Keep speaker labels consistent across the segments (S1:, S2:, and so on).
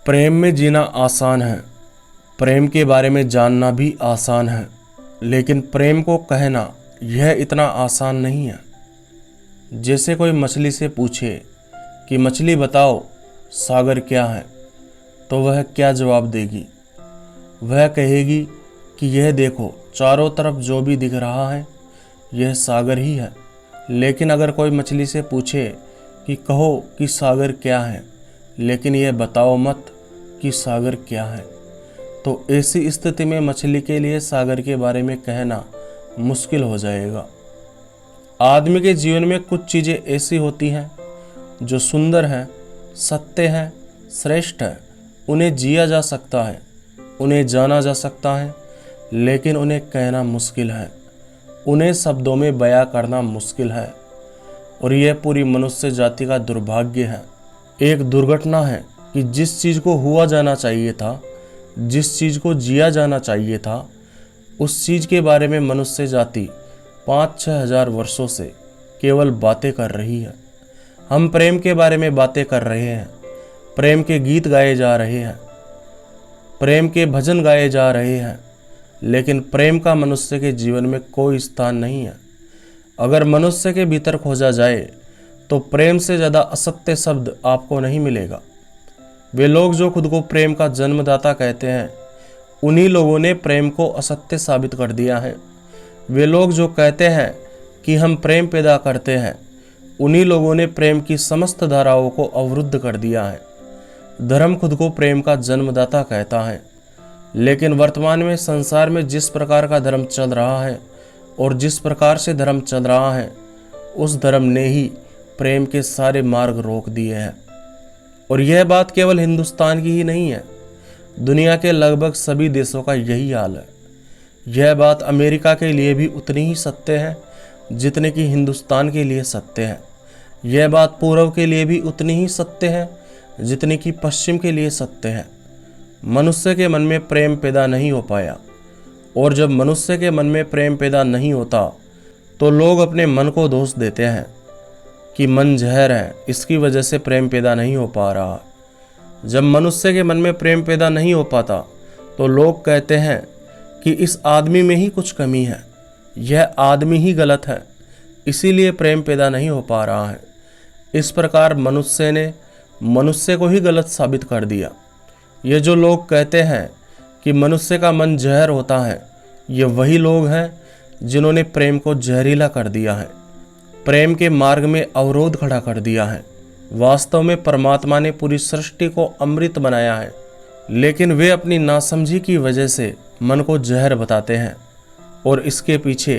S1: प्रेम में जीना आसान है, प्रेम के बारे में जानना भी आसान है, लेकिन प्रेम को कहना यह इतना आसान नहीं है। जैसे कोई मछली से पूछे कि मछली बताओ सागर क्या है, तो वह क्या जवाब देगी? वह कहेगी कि यह देखो चारों तरफ जो भी दिख रहा है यह सागर ही है। लेकिन अगर कोई मछली से पूछे कि कहो कि सागर क्या है, लेकिन यह बताओ मत कि सागर क्या है, तो ऐसी स्थिति में मछली के लिए सागर के बारे में कहना मुश्किल हो जाएगा। आदमी के जीवन में कुछ चीज़ें ऐसी होती हैं जो सुंदर हैं, सत्य हैं, श्रेष्ठ है, उन्हें जिया जा सकता है, उन्हें जाना जा सकता है, लेकिन उन्हें कहना मुश्किल है, उन्हें शब्दों में बयां करना मुश्किल है। और यह पूरी मनुष्य जाति का दुर्भाग्य है, एक दुर्घटना है कि जिस चीज़ को हुआ जाना चाहिए था, जिस चीज़ को जिया जाना चाहिए था, उस चीज़ के बारे में मनुष्य जाति 5-6 हज़ार वर्षों से केवल बातें कर रही है। हम प्रेम के बारे में बातें कर रहे हैं, प्रेम के गीत गाए जा रहे हैं, प्रेम के भजन गाए जा रहे हैं, लेकिन प्रेम का मनुष्य के जीवन में कोई स्थान नहीं है। अगर मनुष्य के भीतर खोजा जाए तो प्रेम से ज़्यादा असत्य शब्द आपको नहीं मिलेगा। वे लोग जो खुद को प्रेम का जन्मदाता कहते हैं, उन्हीं लोगों ने प्रेम को असत्य साबित कर दिया है। वे लोग जो कहते हैं कि हम प्रेम पैदा करते हैं, उन्हीं लोगों ने प्रेम की समस्त धाराओं को अवरुद्ध कर दिया है। धर्म खुद को प्रेम का जन्मदाता कहता है, लेकिन वर्तमान में संसार में जिस प्रकार का धर्म चल रहा है और जिस प्रकार से धर्म चल रहा है, उस धर्म ने ही प्रेम के सारे मार्ग रोक दिए हैं। और यह बात केवल हिंदुस्तान की ही नहीं है, दुनिया के लगभग सभी देशों का यही हाल है। यह बात अमेरिका के लिए भी उतनी ही सत्य है जितने कि हिंदुस्तान के लिए सत्य है। यह बात पूर्व के लिए भी उतनी ही सत्य है जितनी कि पश्चिम के लिए सत्य है। मनुष्य के मन में प्रेम पैदा नहीं हो पाया, और जब मनुष्य के मन में प्रेम पैदा नहीं होता तो लोग अपने मन को दोष देते हैं कि मन जहर है, इसकी वजह से प्रेम पैदा नहीं हो पा रहा। जब मनुष्य के मन में प्रेम पैदा नहीं हो पाता तो लोग कहते हैं कि इस आदमी में ही कुछ कमी है, यह आदमी ही गलत है, इसीलिए प्रेम पैदा नहीं हो पा रहा है। इस प्रकार मनुष्य ने मनुष्य को ही गलत साबित कर दिया। ये जो लोग कहते हैं कि मनुष्य का मन जहर होता है, ये वही लोग हैं जिन्होंने प्रेम को जहरीला कर दिया है, प्रेम के मार्ग में अवरोध खड़ा कर दिया है। वास्तव में परमात्मा ने पूरी सृष्टि को अमृत बनाया है, लेकिन वे अपनी नासमझी की वजह से मन को जहर बताते हैं। और इसके पीछे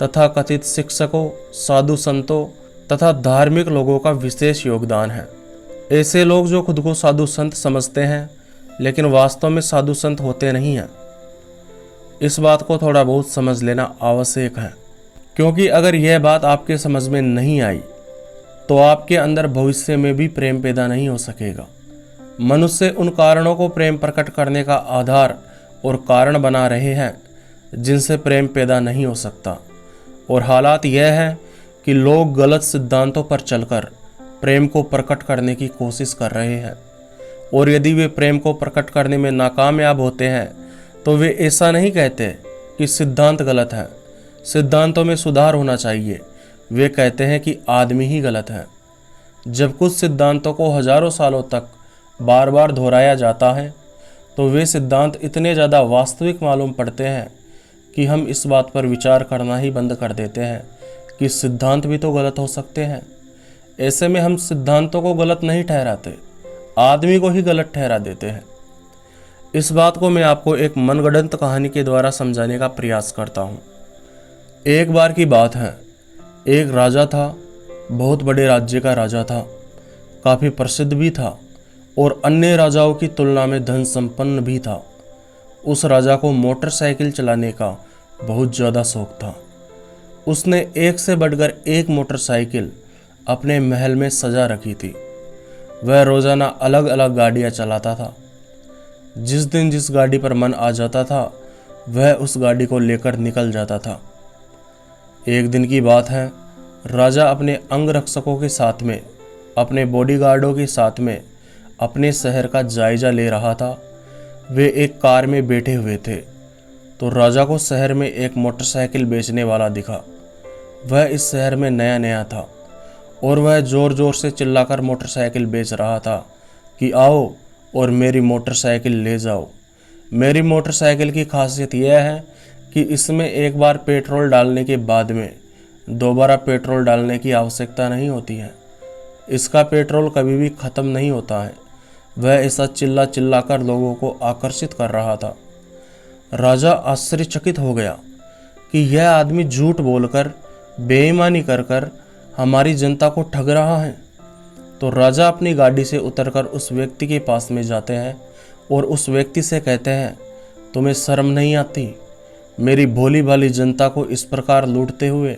S1: तथाकथित शिक्षकों, साधु संतों तथा धार्मिक लोगों का विशेष योगदान है। ऐसे लोग जो खुद को साधु संत समझते हैं, लेकिन वास्तव में साधु संत होते नहीं हैं। इस बात को थोड़ा बहुत समझ लेना आवश्यक है, क्योंकि अगर यह बात आपके समझ में नहीं आई तो आपके अंदर भविष्य में भी प्रेम पैदा नहीं हो सकेगा। मनुष्य उन कारणों को प्रेम प्रकट करने का आधार और कारण बना रहे हैं जिनसे प्रेम पैदा नहीं हो सकता। और हालात यह है कि लोग गलत सिद्धांतों पर चलकर प्रेम को प्रकट करने की कोशिश कर रहे हैं, और यदि वे प्रेम को प्रकट करने में नाकामयाब होते हैं तो वे ऐसा नहीं कहते कि सिद्धांत गलत है, सिद्धांतों में सुधार होना चाहिए। वे कहते हैं कि आदमी ही गलत है। जब कुछ सिद्धांतों को हजारों सालों तक बार बार दोहराया जाता है तो वे सिद्धांत इतने ज़्यादा वास्तविक मालूम पड़ते हैं कि हम इस बात पर विचार करना ही बंद कर देते हैं कि सिद्धांत भी तो गलत हो सकते हैं। ऐसे में हम सिद्धांतों को गलत नहीं ठहराते, आदमी को ही गलत ठहरा देते हैं। इस बात को मैं आपको एक मनगढ़ंत कहानी के द्वारा समझाने का प्रयास करता हूँ। एक बार की बात है, एक राजा था, बहुत बड़े राज्य का राजा था, काफ़ी प्रसिद्ध भी था और अन्य राजाओं की तुलना में धन संपन्न भी था। उस राजा को मोटरसाइकिल चलाने का बहुत ज़्यादा शौक था। उसने एक से बढ़कर एक मोटरसाइकिल अपने महल में सजा रखी थी। वह रोज़ाना अलग अलग गाड़ियाँ चलाता था। जिस दिन जिस गाड़ी पर मन आ जाता था वह उस गाड़ी को लेकर निकल जाता था। एक दिन की बात है, राजा अपने अंगरक्षकों के साथ में, अपने बॉडीगार्डों के साथ में अपने शहर का जायजा ले रहा था। वे एक कार में बैठे हुए थे तो राजा को शहर में एक मोटरसाइकिल बेचने वाला दिखा। वह इस शहर में नया नया था और वह ज़ोर ज़ोर से चिल्लाकर मोटरसाइकिल बेच रहा था कि आओ और मेरी मोटरसाइकिल ले जाओ। मेरी मोटरसाइकिल की खासियत यह है कि इसमें एक बार पेट्रोल डालने के बाद में दोबारा पेट्रोल डालने की आवश्यकता नहीं होती है। इसका पेट्रोल कभी भी ख़त्म नहीं होता है। वह ऐसा चिल्ला चिल्ला कर लोगों को आकर्षित कर रहा था। राजा आश्चर्यचकित हो गया कि यह आदमी झूठ बोलकर, बेईमानी कर कर हमारी जनता को ठग रहा है। तो राजा अपनी गाड़ी से उतरकर उस व्यक्ति के पास में जाते हैं और उस व्यक्ति से कहते हैं, तुम्हें शर्म नहीं आती मेरी भोली भाली जनता को इस प्रकार लूटते हुए?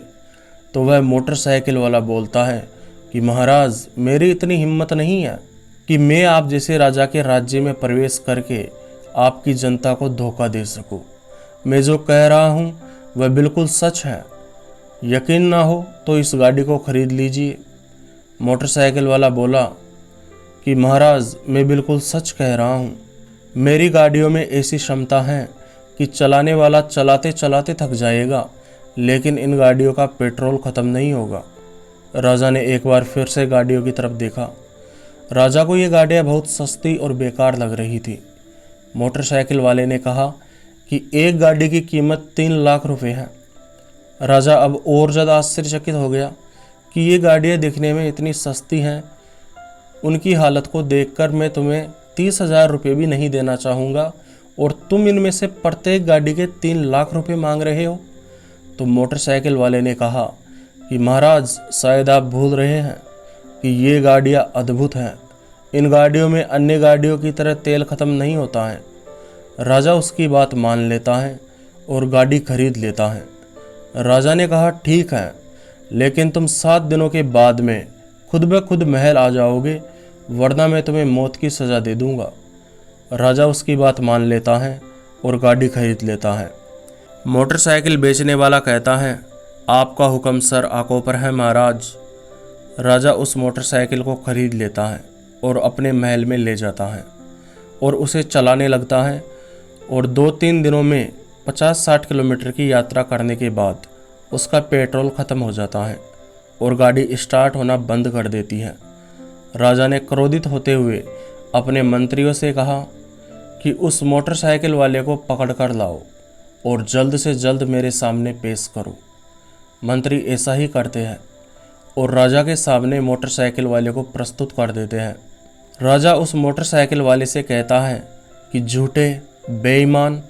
S1: तो वह मोटरसाइकिल वाला बोलता है कि महाराज, मेरी इतनी हिम्मत नहीं है कि मैं आप जैसे राजा के राज्य में प्रवेश करके आपकी जनता को धोखा दे सकूं। मैं जो कह रहा हूं वह बिल्कुल सच है। यकीन ना हो तो इस गाड़ी को खरीद लीजिए। मोटरसाइकिल वाला बोला कि महाराज, मैं बिल्कुल सच कह रहा हूं। मेरी गाड़ियों में ऐसी क्षमता है कि चलाने वाला चलाते चलाते थक जाएगा, लेकिन इन गाड़ियों का पेट्रोल ख़त्म नहीं होगा। राजा ने एक बार फिर से गाड़ियों की तरफ देखा। राजा को ये गाड़ियाँ बहुत सस्ती और बेकार लग रही थी। मोटरसाइकिल वाले ने कहा कि एक गाड़ी की कीमत 3 लाख रुपए है। राजा अब और ज़्यादा आश्चर्यचकित हो गया कि ये गाड़ियाँ दिखने में इतनी सस्ती हैं। उनकी हालत को देखकर मैं तुम्हें 30,000 रुपये भी नहीं देना चाहूँगा और तुम इनमें से प्रत्येक गाड़ी के 3 लाख रुपए मांग रहे हो। तो मोटरसाइकिल वाले ने कहा कि महाराज, शायद आप भूल रहे हैं कि ये गाड़ियाँ अद्भुत हैं। इन गाड़ियों में अन्य गाड़ियों की तरह तेल ख़त्म नहीं होता है। राजा उसकी बात मान लेता है और गाड़ी खरीद लेता है। राजा ने कहा, ठीक है, लेकिन तुम 7 दिनों के बाद में खुद ब खुद महल आ जाओगे, वरना मैं तुम्हें मौत की सज़ा दे दूंगा। राजा उसकी बात मान लेता है और गाड़ी खरीद लेता है। मोटरसाइकिल बेचने वाला कहता है, आपका हुक्म सर आंखों पर है महाराज। राजा उस मोटरसाइकिल को खरीद लेता है और अपने महल में ले जाता है और उसे चलाने लगता है और 2-3 दिनों में 50-60 किलोमीटर की यात्रा करने के बाद उसका पेट्रोल ख़त्म हो जाता है और गाड़ी स्टार्ट होना बंद कर देती है। राजा ने क्रोधित होते हुए अपने मंत्रियों से कहा कि उस मोटरसाइकिल वाले को पकड़ कर लाओ और जल्द से जल्द मेरे सामने पेश करो। मंत्री ऐसा ही करते हैं और राजा के सामने मोटरसाइकिल वाले को प्रस्तुत कर देते हैं। राजा उस मोटरसाइकिल वाले से कहता है कि झूठे, बेईमान,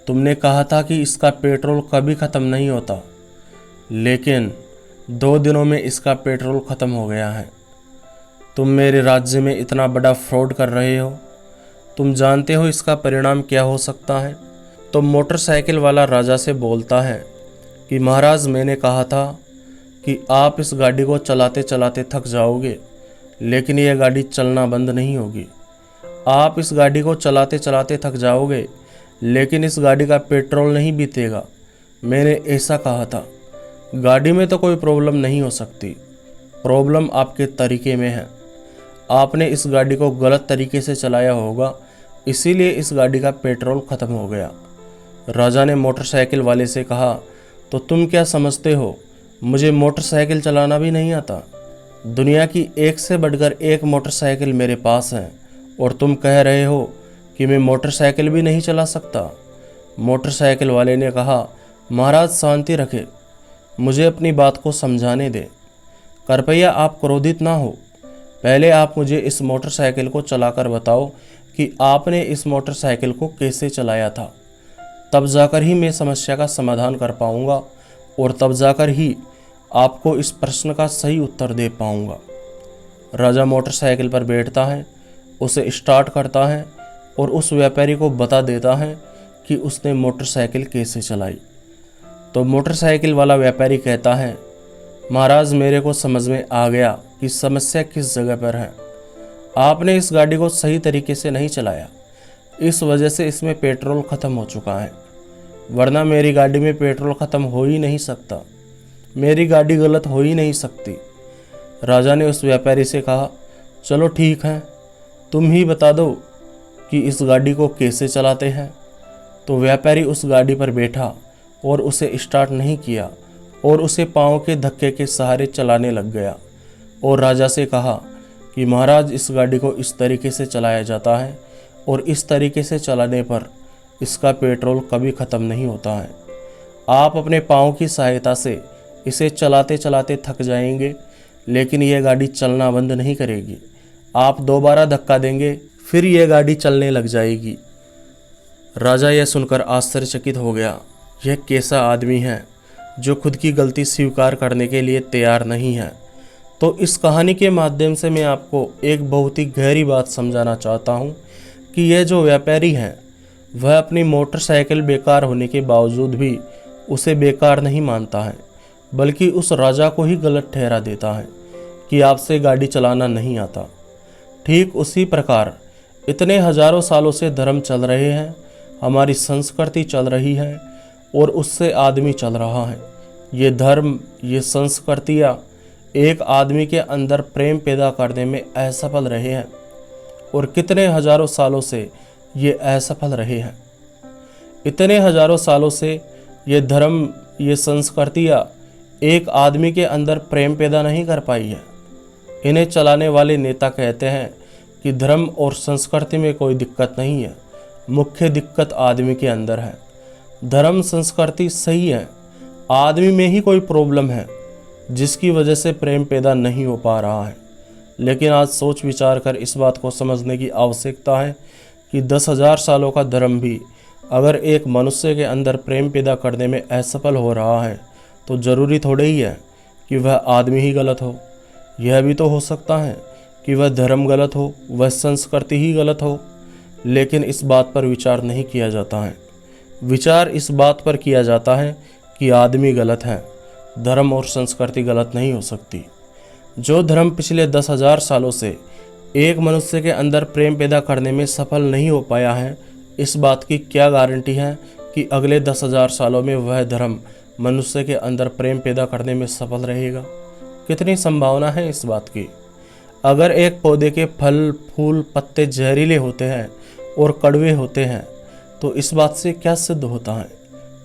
S1: तुमने कहा था कि इसका पेट्रोल कभी ख़त्म नहीं होता, लेकिन 2 दिनों में इसका पेट्रोल ख़त्म हो गया है। तुम मेरे राज्य में इतना बड़ा फ्रॉड कर रहे हो। तुम जानते हो इसका परिणाम क्या हो सकता है? तो मोटरसाइकिल वाला राजा से बोलता है कि महाराज, मैंने कहा था कि आप इस गाड़ी को चलाते चलाते थक जाओगे, लेकिन यह गाड़ी चलना बंद नहीं होगी। आप इस गाड़ी को चलाते चलाते थक जाओगे, लेकिन इस गाड़ी का पेट्रोल नहीं बीतेगा। मैंने ऐसा कहा था। गाड़ी में तो कोई प्रॉब्लम नहीं हो सकती, प्रॉब्लम आपके तरीके में है। आपने इस गाड़ी को गलत तरीके से चलाया होगा, इसीलिए इस गाड़ी का पेट्रोल ख़त्म हो गया। राजा ने मोटरसाइकिल वाले से कहा, तो तुम क्या समझते हो, मुझे मोटरसाइकिल चलाना भी नहीं आता? दुनिया की एक से बढ़कर एक मोटरसाइकिल मेरे पास है और तुम कह रहे हो कि मैं मोटरसाइकिल भी नहीं चला सकता। मोटरसाइकिल वाले ने कहा, महाराज शांति रखें, मुझे अपनी बात को समझाने दें। कृपया आप क्रोधित ना हो। पहले आप मुझे इस मोटरसाइकिल को चलाकर बताओ कि आपने इस मोटरसाइकिल को कैसे चलाया था, तब जाकर ही मैं समस्या का समाधान कर पाऊँगा और तब जाकर ही आपको इस प्रश्न का सही उत्तर दे पाऊँगा। राजा मोटरसाइकिल पर बैठता है, उसे स्टार्ट करता है और उस व्यापारी को बता देता है कि उसने मोटरसाइकिल कैसे चलाई। तो मोटरसाइकिल वाला व्यापारी कहता है, महाराज, मेरे को समझ में आ गया कि समस्या किस जगह पर है। आपने इस गाड़ी को सही तरीके से नहीं चलाया, इस वजह से इसमें पेट्रोल ख़त्म हो चुका है, वरना मेरी गाड़ी में पेट्रोल ख़त्म हो ही नहीं सकता। मेरी गाड़ी गलत हो ही नहीं सकती। राजा ने उस व्यापारी से कहा, चलो ठीक है, तुम ही बता दो कि इस गाड़ी को कैसे चलाते हैं। तो व्यापारी उस गाड़ी पर बैठा और उसे स्टार्ट नहीं किया और उसे पाँव के धक्के के सहारे चलाने लग गया और राजा से कहा कि महाराज, इस गाड़ी को इस तरीके से चलाया जाता है और इस तरीके से चलाने पर इसका पेट्रोल कभी ख़त्म नहीं होता है। आप अपने पाँव की सहायता से इसे चलाते चलाते थक जाएंगे, लेकिन यह गाड़ी चलना बंद नहीं करेगी। आप दोबारा धक्का देंगे, फिर यह गाड़ी चलने लग जाएगी। राजा यह सुनकर आश्चर्यचकित हो गया। यह कैसा आदमी है जो खुद की गलती स्वीकार करने के लिए तैयार नहीं है। तो इस कहानी के माध्यम से मैं आपको एक बहुत ही गहरी बात समझाना चाहता हूँ कि यह जो व्यापारी है वह अपनी मोटरसाइकिल बेकार होने के बावजूद भी उसे बेकार नहीं मानता है, बल्कि उस राजा को ही गलत ठहरा देता है कि आपसे गाड़ी चलाना नहीं आता। ठीक उसी प्रकार इतने हजारों सालों से धर्म चल रहे हैं, हमारी संस्कृति चल रही है और उससे आदमी चल रहा है। ये धर्म, ये संस्कृतियाँ एक आदमी के अंदर प्रेम पैदा करने में असफल रहे हैं और कितने हजारों सालों से ये असफल रहे हैं। इतने हजारों सालों से ये धर्म, ये संस्कृतियाँ एक आदमी के अंदर प्रेम पैदा नहीं कर पाई है। इन्हें चलाने वाले नेता कहते हैं कि धर्म और संस्कृति में कोई दिक्कत नहीं है, मुख्य दिक्कत आदमी के अंदर है। धर्म संस्कृति सही है, आदमी में ही कोई प्रॉब्लम है जिसकी वजह से प्रेम पैदा नहीं हो पा रहा है। लेकिन आज सोच विचार कर इस बात को समझने की आवश्यकता है कि 10,000 सालों का धर्म भी अगर एक मनुष्य के अंदर प्रेम पैदा करने में असफल हो रहा है तो ज़रूरी थोड़े ही है कि वह आदमी ही गलत हो। यह भी तो हो सकता है कि वह धर्म गलत हो, वह संस्कृति ही गलत हो। लेकिन इस बात पर विचार नहीं किया जाता है। विचार इस बात पर किया जाता है कि आदमी गलत है, धर्म और संस्कृति गलत नहीं हो सकती। जो धर्म पिछले 10,000 सालों से एक मनुष्य के अंदर प्रेम पैदा करने में सफल नहीं हो पाया है, इस बात की क्या गारंटी है कि अगले 10,000 सालों में वह धर्म मनुष्य के अंदर प्रेम पैदा करने में सफल रहेगा? कितनी संभावना है इस बात की। अगर एक पौधे के फल, फूल, पत्ते जहरीले होते हैं और कड़वे होते हैं तो इस बात से क्या सिद्ध होता है?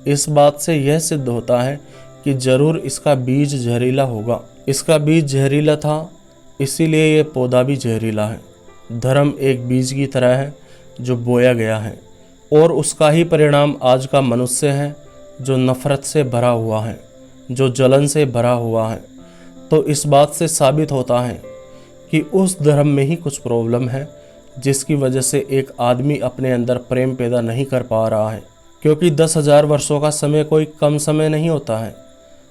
S1: इस बात से यह सिद्ध होता है कि जरूर इसका बीज जहरीला होगा। इसका बीज जहरीला था, इसीलिए ये पौधा भी जहरीला है। धर्म एक बीज की तरह है जो बोया गया है और उसका ही परिणाम आज का मनुष्य है जो नफरत से भरा हुआ है, जो जलन से भरा हुआ है। तो इस बात से साबित होता है कि उस धर्म में ही कुछ प्रॉब्लम है जिसकी वजह से एक आदमी अपने अंदर प्रेम पैदा नहीं कर पा रहा है। क्योंकि 10,000 वर्षों का समय कोई कम समय नहीं होता है।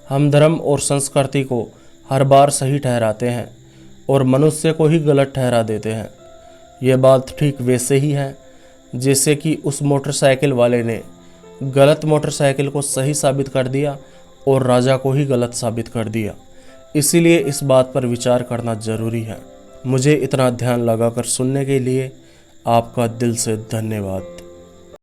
S1: हम धर्म और संस्कृति को हर बार सही ठहराते हैं और मनुष्य को ही गलत ठहरा देते हैं। ये बात ठीक वैसे ही है जैसे कि उस मोटरसाइकिल वाले ने गलत मोटरसाइकिल को सही साबित कर दिया और राजा को ही गलत साबित कर दिया। इसीलिए इस बात पर विचार करना ज़रूरी है। मुझे इतना ध्यान लगाकर सुनने के लिए आपका दिल से धन्यवाद।